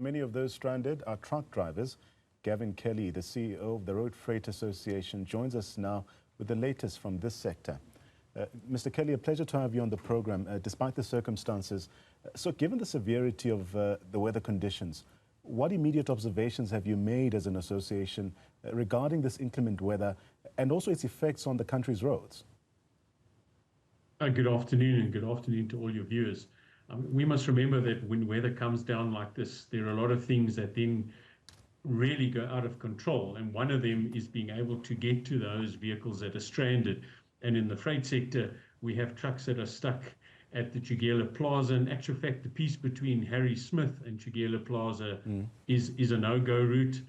Many of those stranded are truck drivers. Gavin Kelly, the CEO of the Road Freight Association, joins us now with the latest from this sector. Mr. Kelly, a pleasure to have you on the program, despite the circumstances. So given the severity of the weather conditions, what immediate observations have you made as an association regarding this inclement weather and also its effects on the country's roads? Good afternoon, and good afternoon to all your viewers. We must remember that when weather comes down like this, there are a lot of things that then really go out of control. And one of them is being able to get to those vehicles that are stranded. And in the freight sector, we have trucks that are stuck at the Tugela Plaza. In actual fact, the piece between Harry Smith and Tugela Plaza is a no-go route.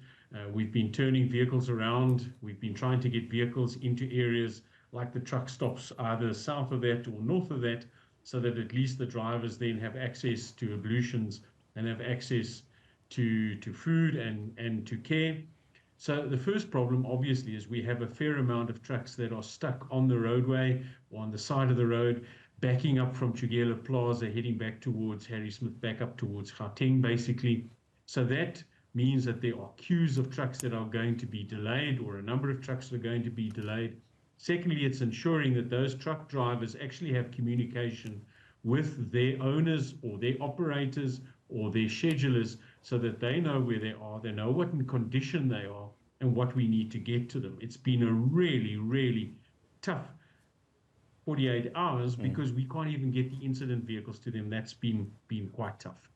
We've been turning vehicles around. We've been trying to get vehicles into areas like the truck stops either south of that or north of that, so that at least the drivers then have access to ablutions and have access to food and to care. So the first problem, obviously, is we have a fair amount of trucks that are stuck on the roadway or on the side of the road, backing up from Tugela Plaza, heading back towards Harry Smith, back up towards Gauteng, basically. So that means that there are queues of trucks that are going to be delayed, or a number of trucks that are going to be delayed. Secondly, it's ensuring that those truck drivers actually have communication with their owners or their operators or their schedulers so that they know where they are, they know what condition they are, and what we need to get to them. It's been a really, really tough 48 hours because we can't even get the incident vehicles to them. That's been quite tough.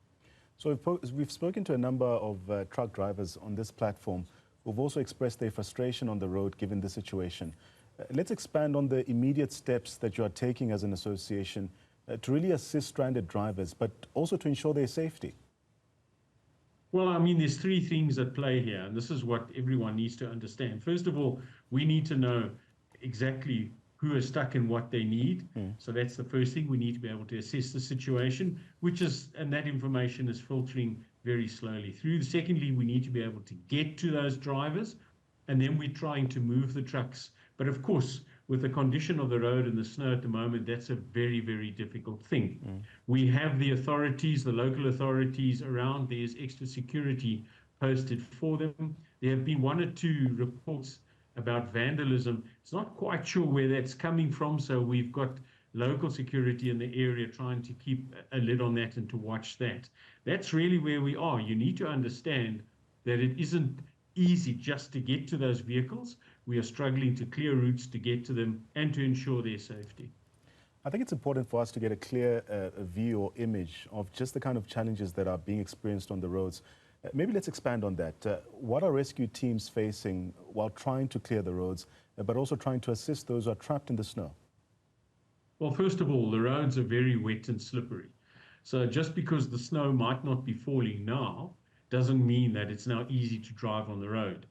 So we've spoken to a number of truck drivers on this platform who've also expressed their frustration on the road given the situation. Let's expand on the immediate steps that you are taking as an association to really assist stranded drivers, but also to ensure their safety. Well, I mean, there's three things at play here, and this is what everyone needs to understand. First of all, we need to know exactly who is stuck and what they need. So that's the first thing. We need to be able to assess the situation, and that information is filtering very slowly through. Secondly, we need to be able to get to those drivers, and then we're trying to move the trucks. But of course, with the condition of the road and the snow at the moment, that's a very, very difficult thing. We have the authorities, the local authorities around. There's extra security posted for them. There have been one or two reports about vandalism. It's not quite sure where that's coming from, so we've got local security in the area trying to keep a lid on that and to watch that. That's really where we are. You need to understand that it isn't easy just to get to those vehicles. We are struggling to clear routes to get to them and to ensure their safety. I think it's important for us to get a clear view or image of just the kind of challenges that are being experienced on the roads. Maybe let's expand on that. What are rescue teams facing while trying to clear the roads, but also trying to assist those who are trapped in the snow? Well, first of all, the roads are very wet and slippery. So just because the snow might not be falling now, doesn't mean that it's now easy to drive on the road.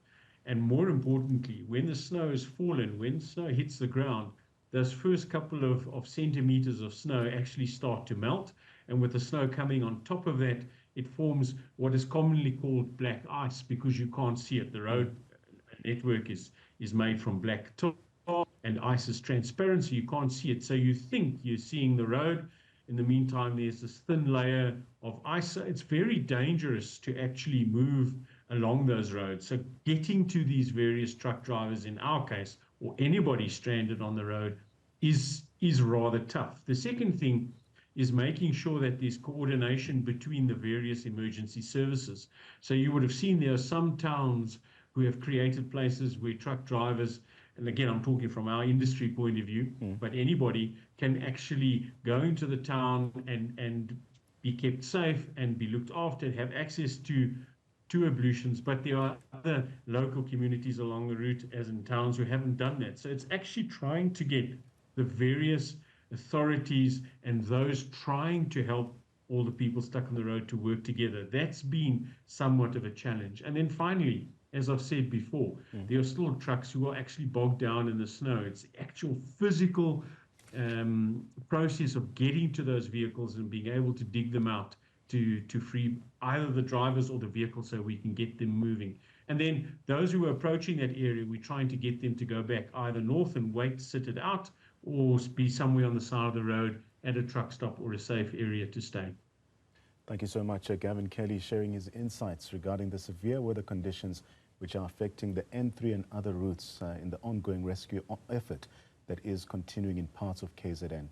And more importantly, when the snow is fallen, when snow hits the ground, those first couple of centimeters of snow actually start to melt. And with the snow coming on top of that, it forms what is commonly called black ice because you can't see it. The road network is made from black tar, and ice is transparent, so you can't see it. So you think you're seeing the road. In the meantime, there's this thin layer of ice. So it's very dangerous to actually move along those roads. So getting to these various truck drivers in our case, or anybody stranded on the road, is rather tough. The second thing is making sure that there's coordination between the various emergency services. So you would have seen there are some towns who have created places where truck drivers, and again, I'm talking from our industry point of view, but anybody can actually go into the town and be kept safe and be looked after, have access to ablutions. But there are other local communities along the route, as in towns, who haven't done that. So it's actually trying to get the various authorities and those trying to help all the people stuck on the road to work together. That's been somewhat of a challenge. And then finally, as I've said before, there are still trucks who are actually bogged down in the snow. It's the actual physical process of getting to those vehicles and being able to dig them out to free either the drivers or the vehicles so we can get them moving. And then those who are approaching that area, we're trying to get them to go back either north and wait, sit it out, or be somewhere on the side of the road at a truck stop or a safe area to stay. Thank you so much, Gavin Kelly, sharing his insights regarding the severe weather conditions which are affecting the N3 and other routes in the ongoing rescue effort that is continuing in parts of KZN.